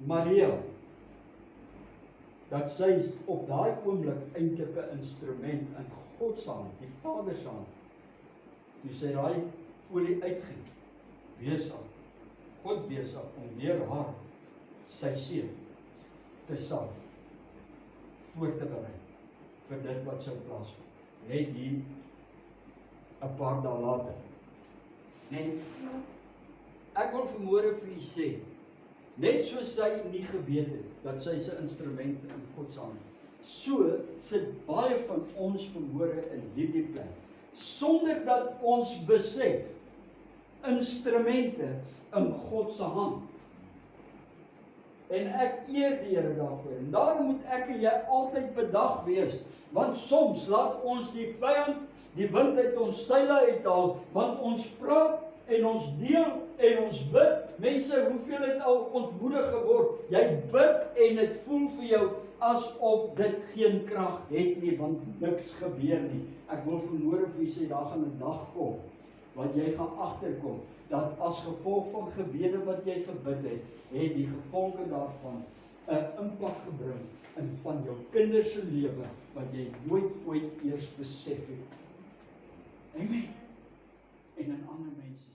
Maria, dat sy op daai oomblik eintlik 'n instrument in God se hand, die Vader se hand, toe sy daai olie uitgiet, besig, God besig om deur haar sy seun te salf, voor te berei vir dit wat sou plaasvind. Net hier 'n paar dae later. En ek wil vanmôre vir u sê, net soos sy nie geweet het dat sy se instrument in God se hand, so sit baie van ons vanmôre in hierdie plek, sonder dat ons besef, instrumente in God se hand. En ek eer die Here daarvoor. En daarom moet ek en jy altyd bedag wees, want soms laat ons die vyand die wind uit ons seile uithaal, want ons praat en ons deel en ons bid. Mense, hoeveel het al ontmoedig geword? Jy bid en dit voel vir jou asof dit geen krag het nie, want niks gebeur nie. Ek wil vanmôre vir julle sê, daar gaan 'n dag kom wat jy gaan agterkom dat as gevolg van gebede wat jy gebid het die gevolge daarvan 'n impak gebring in van jou kinders se lewe wat jy nooit ooit eers besef het. Amen. En in ander mense